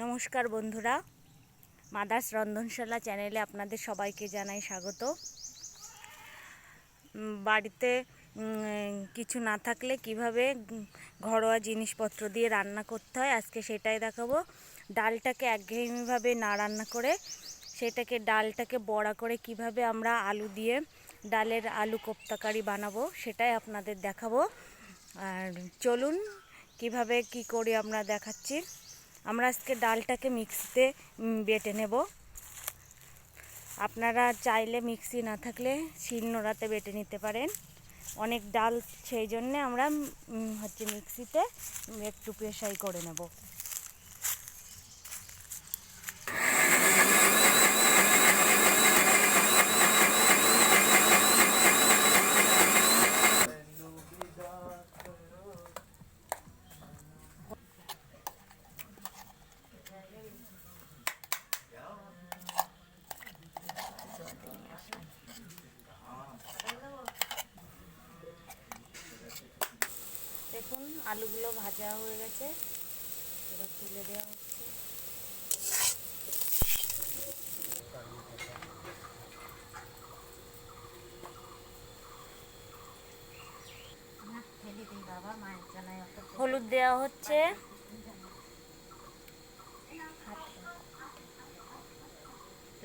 নমস্কার বন্ধুরা, মাদার্স রন্ধনশালা চ্যানেলে আপনাদের সবাইকে জানাই স্বাগত। বাড়িতে কিছু না থাকলে কিভাবে ঘরোয়া জিনিসপত্র দিয়ে রান্না করতে হয় আজকে সেটাই দেখাবো। ডালটাকে একঘেয়েমিভাবে না রান্না করে ডালটাকে বড়া করে কিভাবে আমরা আলু দিয়ে ডালের আলু কোপ্তাকারি বানাবো সেটাই আপনাদের দেখাবো। আর চলুন কিভাবে কি করি আমরা দেখাচ্ছি। আমরা আজকে ডালটাকে মিক্সিতে বেটে নেব। আপনারা চাইলে মিক্সি না থাকলে শিলনোড়াতে বেটে নিতে পারেন। অনেক ডাল সেই জন্যে আমরা মিক্সিতে একটু পেশাই করে নেব। দেখুন আলুগুলো ভাজা হয়ে গেছে, এবার তুলে দেওয়া হচ্ছে। হলুদ দেওয়া হচ্ছে,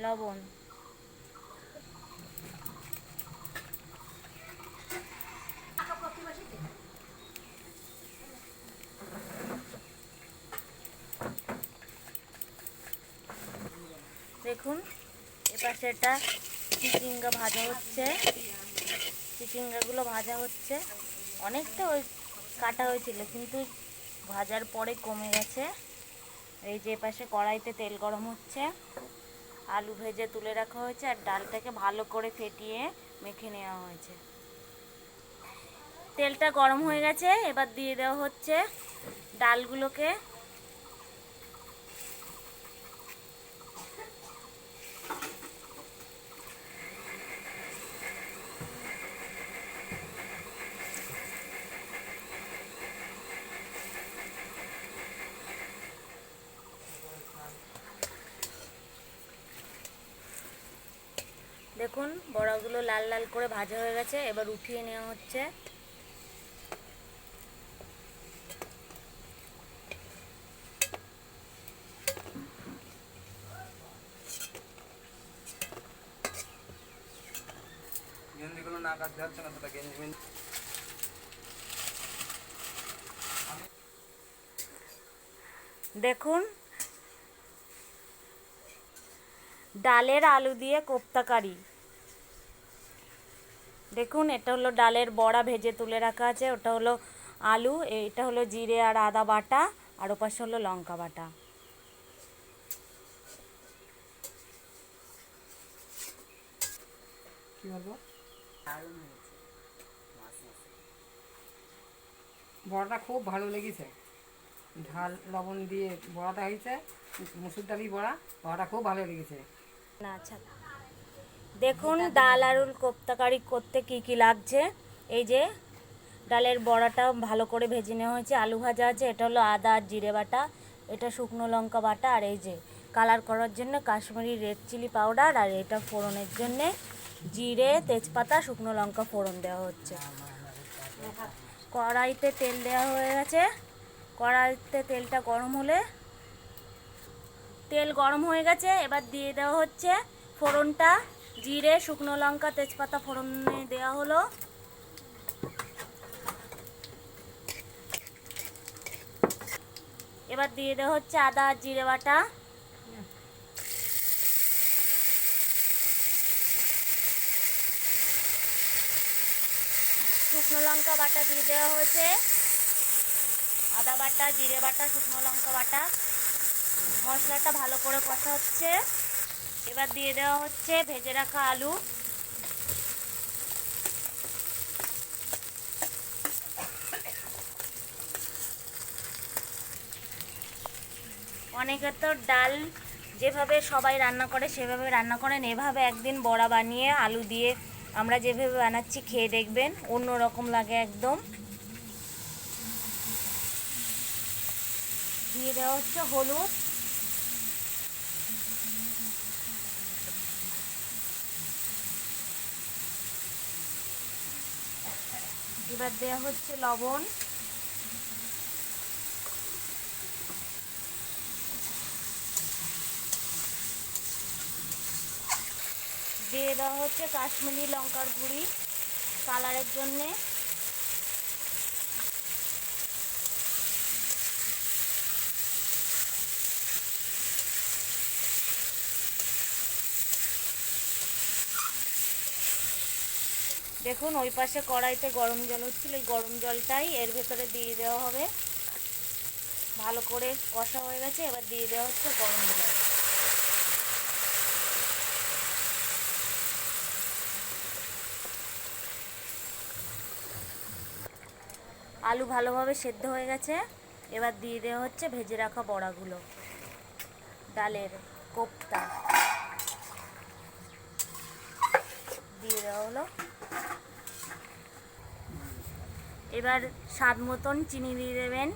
লবণ, দেখুন এপাশে এটা চিচিঙ্গা ভাজা হচ্ছে। চিচিঙ্গাগুলো ভাজা হচ্ছে, অনেকটা ওই কাটা হয়েছিল কিন্তু ভাজার পরে কমে গেছে। এই যে এপাশে কড়াইতে তেল গরম হচ্ছে, আলু ভেজে তুলে রাখা হয়েছে আর ডালটাকে ভালো করে ফেটিয়ে মেখে নেওয়া হয়েছে। তেলটা গরম হয়ে গেছে, এবার দিয়ে দেওয়া হচ্ছে ডালগুলোকে। দেখুন বড়াগুলো লাল লাল করে ভাজা হয়ে গেছে, এবার উঠিয়ে নেওয়া হচ্ছে। দেখুন ডালের আলু দিয়ে কোপ্তাকারি। দেখুন এটা হলো ডালের বড়া ভেজে তুলে রাখা আছে, ওটা হলো আলু, এটা হলো জিরে আর আদা বাটা, আর ওপাশে হলো লঙ্কা বাটা। কি বলবো, বড়াটা খুব ভালো লেগেছে। ঝাল লবণ দিয়ে বড়াটা হয়েছে, মুসুর ডালি বড়াটা খুব ভালো লেগেছে। না আচ্ছা, দেখুন ডাল আলুর কোপ্তাকারি করতে কি কি লাগছে। এই যে ডালের বড়াটা ভালো করে ভেজে নেওয়া হয়েছে, আলু ভাজা আছে, এটা হলো আদা আর জিরে বাটা, এটা শুকনো লঙ্কা বাটা, আর এই যে কালার করার জন্য কাশ্মীরি রেড চিলি পাউডার, আর এটা ফোড়নের জন্যে জিরে তেজপাতা শুকনো লঙ্কা ফোড়ন দেওয়া হচ্ছে। কড়াইতে তেল দেওয়া হয়ে গেছে, কড়াইতে তেলটা গরম হলে, তেল গরম হয়ে গেছে, এবার দিয়ে দেওয়া হচ্ছে ফোড়নটা। জিরে শুকনো লঙ্কা তেজপাতা ফোড়নে দেওয়া হলো। এবার দিয়ে দেওয়া হচ্ছে আদা আর জিরে বাটা, শুকনো লঙ্কা বাটা দিয়ে দেওয়া হয়েছে, আদা বাটা জিরে বাটা শুকনো লঙ্কা বাটা। মশলাটা ভালো করে কষা হচ্ছে, এবার দিয়ে দেওয়া হচ্ছে ভেজে রাখা আলু। অনেকে তো ডাল যেভাবে সবাই রান্না করে সেভাবে রান্না করেন, এভাবে একদিন বড়া বানিয়ে আলু দিয়ে আমরা যেভাবে বানাচ্ছি খেয়ে দেখবেন, অন্য রকম লাগে একদম। দিয়ে দেওয়া হচ্ছে হলুদ, এবার দেওয়া হচ্ছে লবণ, দিয়ে দেওয়া হচ্ছে কাশ্মীরি লঙ্কার গুঁড়ি কালারের জন্যে, দেখুন ওই পাশে কড়াইতে গরম জল হচ্ছিল, এই গরম জলটাই এর ভেতরে দিয়ে দেওয়া হবে। ভালো করে কষা হয়ে গেছে, এবার দিয়ে দেওয়া হচ্ছে গরম জল। আলু ভালোভাবে সেদ্ধ হয়ে গেছে, এবার দিয়ে দেওয়া হচ্ছে ভেজে রাখা বড়াগুলো, ডালের কোপ্তা দিয়ে দেওয়া হলো। এবার স্বাদ মতন চিনি দিয়ে দেবেন।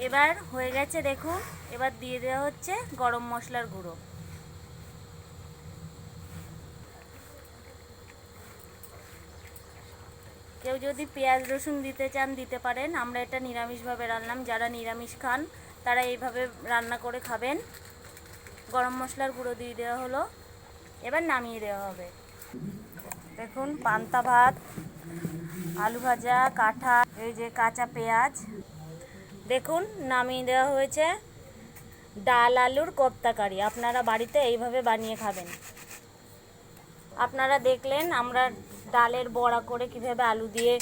এবার হয়ে গেছে দেখুন, এবার দিয়ে দেওয়া হচ্ছে গরম মশলার গুঁড়ো। কেউ যদি পেঁয়াজ রসুন দিতে চান দিতে পারেন, আমরা এটা নিরামিষভাবে রান্নাম, যারা নিরামিষ খান তারা এইভাবে রান্না করে খাবেন। গরম মশলার গুঁড়ো দিয়ে দেওয়া হলো, এবার নামিয়ে দেওয়া হবে। দেখুন পান্তা ভাত, আলু ভাজা, কাঁঠাল, এই যে কাঁচা পেঁয়াজ, দেখুন নামিয়ে দেওয়া হয়েছে ডাল আলুর কোপ্তা কারি। আপনারা বাড়িতে এইভাবে বানিয়ে খাবেন। আপনারা দেখলেন আমরা ডালের বড়া করে কীভাবে আলু দিয়ে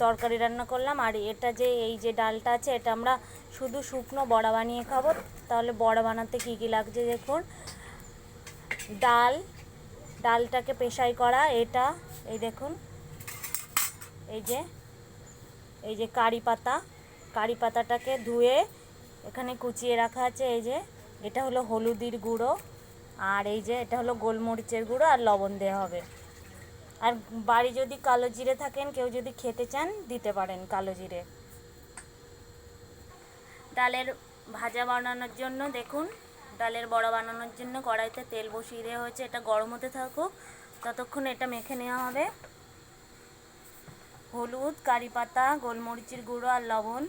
তরকারি রান্না করলাম, আর এটা যে এই যে ডালটা আছে এটা আমরা শুধু শুকনো বড়া বানিয়ে খাবো। তাহলে বড়া বানাতে কী কী লাগছে দেখুন, ডালটাকে পেশাই করা, এটা এই দেখুন, এই যে কারি পাতাটাকে ধুয়ে এখানে কুচিয়ে রাখা আছে, এই যে এটা হলো হলুদের গুঁড়ো, আর এই যে এটা হলো গোলমরিচের গুঁড়ো, আর লবণ দেওয়া হবে। আর বাড়ি যদি কালো জিরে থাকেন, কেউ যদি খেতে চান দিতে পারেন কালো জিরে। ডালের ভাজা বানানোর জন্য দেখুন, ডালের বড়া বানানোর জন্য কড়াইতে তেল বসিয়ে দেওয়া হয়েছে, এটা গরম হতে থাকুক, ততক্ষণ এটা মেখে নেওয়া হবে। হলুদ, কারি পাতা, গোলমরিচের গুঁড়ো আর লবণ,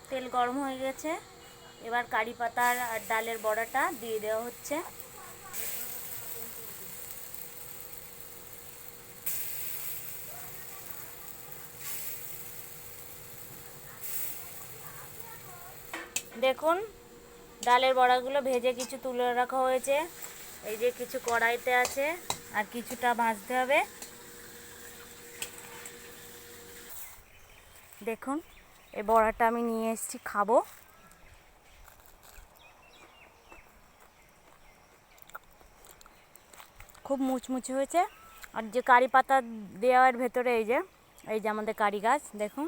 তেল গরম হয়ে গেছে, এবার কারি পাতার আর ডালের বড়াটা দিয়ে দেওয়া হচ্ছে। দেখুন ডালের বড়াগুলো ভেজে কিছু তুলে রাখা হয়েছে, এই যে কিছু কড়াইতে আছে আর কিছুটা ভাজতে হবে। দেখুন এই বড়াটা আমি নিয়ে এসেছি, খাবো। খুব মুচমুচে হয়েছে। আর যে কারি পাতা দেওয়ার ভেতরে এই যে আমাদের কারি গাছ, দেখুন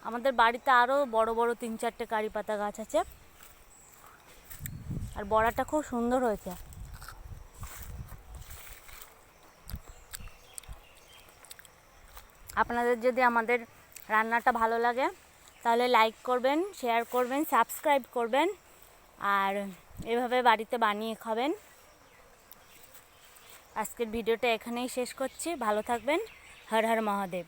আমাদের বাড়িতে আরও বড় বড় 3-4টে কারি পাতা গাছ আছে, আর বড়াটা খুব সুন্দর হয়েছে। আপনাদের যদি আমাদের রান্নাটা ভালো লাগে তাহলে লাইক করবেন, শেয়ার করবেন, সাবস্ক্রাইব করবেন, আর এভাবে বাড়িতে বানিয়ে খাবেন। আজকের ভিডিওটা এখানেই শেষ করছি। ভালো থাকবেন। হর হর মহাদেব।